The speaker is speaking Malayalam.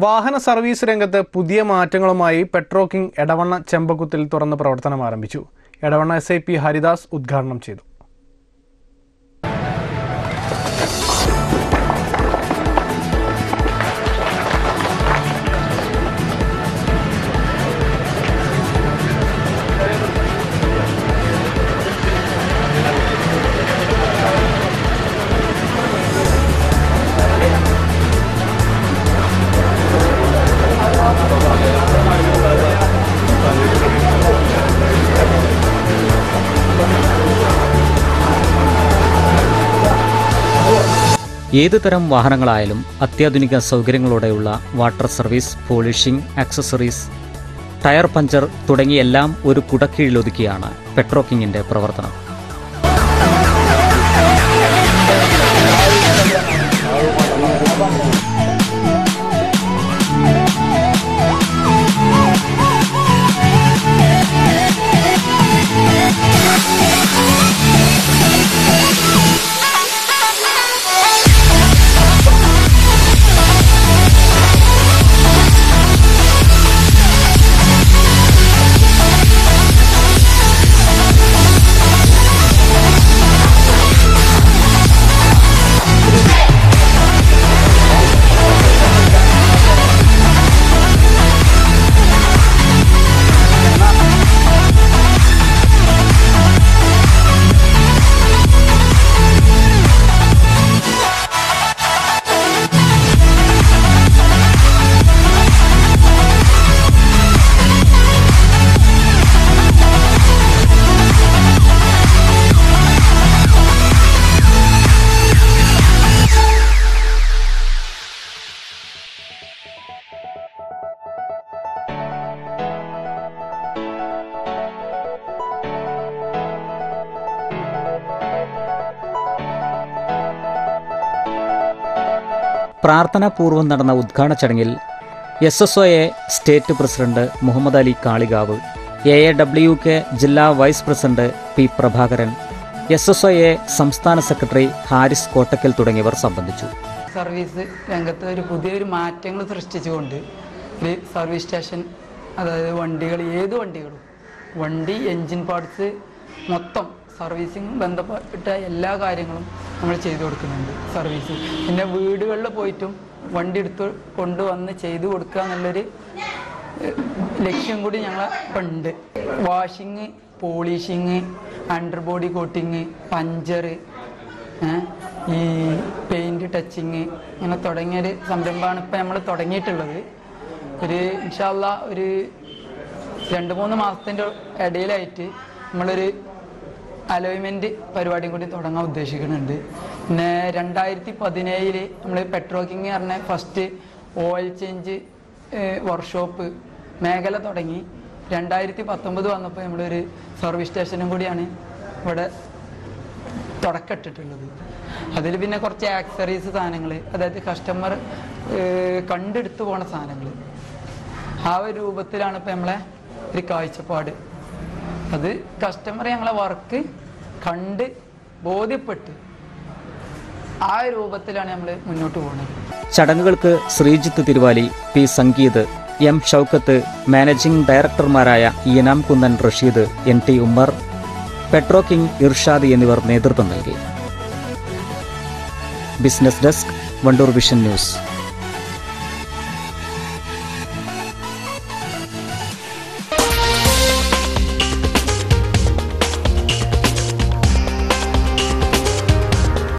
വാഹന സർവീസ് രംഗത്ത് പുതിയ മാറ്റങ്ങളുമായി പെട്രോ കിങ് എടവണ്ണ ചെമ്പകുത്തിൽ തുറന്ന് പ്രവർത്തനം ആരംഭിച്ചു. എടവണ്ണ SIP ഹരിദാസ് ഉദ്ഘാടനം ചെയ്തു. ഏത് തരം വാഹനങ്ങളായാലും അത്യാധുനിക സൗകര്യങ്ങളോടെയുള്ള water service, polishing, accessories, tyre puncture തുടങ്ങിയെല്ലാം ഒരു കുടക്കീഴിലൊതുക്കിയാണ് പെട്രോ കിങ്ങിന്റെ പ്രവർത്തനം. പ്രാർത്ഥനാപൂർവ്വം നടന്ന ഉദ്ഘാടന ചടങ്ങിൽ SSOA state president Muhammad Ali Kalikavu, AAWK ജില്ലാ vice president P Prabhakaran, SSOA സംസ്ഥാന സെക്രട്ടറി ഹാരിസ് കോട്ടക്കൽ തുടങ്ങിയവർ സംബന്ധിച്ചു. സർവീസ് രംഗത്ത് ഒരു പുതിയൊരു മാറ്റങ്ങൾ സൃഷ്ടിച്ചുകൊണ്ട് ഒരു സർവീസ് സ്റ്റേഷൻ, അതായത് വണ്ടികൾ, ഏത് വണ്ടികളും, വണ്ടി, എൻജിൻ പാർട്സ് മൊത്തം സർവീസിങ് ബന്ധപ്പെട്ട എല്ലാ കാര്യങ്ങളും നമ്മൾ ചെയ്തു കൊടുക്കുന്നുണ്ട്. സർവീസ് പിന്നെ വീടുകളിൽ പോയിട്ടും വണ്ടി എടുത്ത് കൊണ്ടുവന്ന് ചെയ്തു കൊടുക്കുക എന്നുള്ളൊരു ലക്ഷ്യം കൂടി ഞങ്ങളുണ്ട്. Washing, polishing, under body coating, puncture, ഈ പെയിൻറ് ടച്ചിങ്, ഇങ്ങനെ തുടങ്ങിയൊരു സംരംഭമാണ് ഇപ്പം നമ്മൾ തുടങ്ങിയിട്ടുള്ളത്. ഇൻഷാ അല്ലാഹ് ഒരു 2-3 മാസത്തിൻ്റെ ഇടയിലായിട്ട് നമ്മളൊരു അലോയ്മെൻറ്റ് പരിപാടിയും കൂടി തുടങ്ങാൻ ഉദ്ദേശിക്കുന്നുണ്ട്. പിന്നെ 2017 നമ്മൾ പെട്രോ കിങ് പറഞ്ഞ ഫസ്റ്റ് ഓയിൽ ചേഞ്ച് വർക്ക്ഷോപ്പ് മേഖല തുടങ്ങി. 2019 വന്നപ്പോൾ നമ്മളൊരു സർവീസ് സ്റ്റേഷനും കൂടിയാണ് ഇവിടെ തുടക്കമിട്ടിട്ടുള്ളത്. അതിൽ പിന്നെ കുറച്ച് ആക്സറീസ് സാധനങ്ങൾ, അതായത് കസ്റ്റമർ കണ്ടെടുത്തു പോണ സാധനങ്ങൾ, ആ ഒരു രൂപത്തിലാണ് ഇപ്പം നമ്മളെ ഒരു കാഴ്ചപ്പാട്. അത് കസ്റ്റമർ ഞങ്ങളെ വർക്ക് കണ്ട് ബോധ്യപ്പെട്ട് ആ രൂപത്തിലാണ് നമ്മൾ മുന്നോട്ട് പോകുന്നത്. ചടങ്ങുകൾക്ക് Sreejith Thiruvali, P Sangeeth, M Shoukath, managing ഡയറക്ടർമാരായ Enam Kunnan Rasheed, NT Ummer, Petro King Irshad എന്നിവർ നേതൃത്വം നൽകി. Business desk, Wandoor Vision news.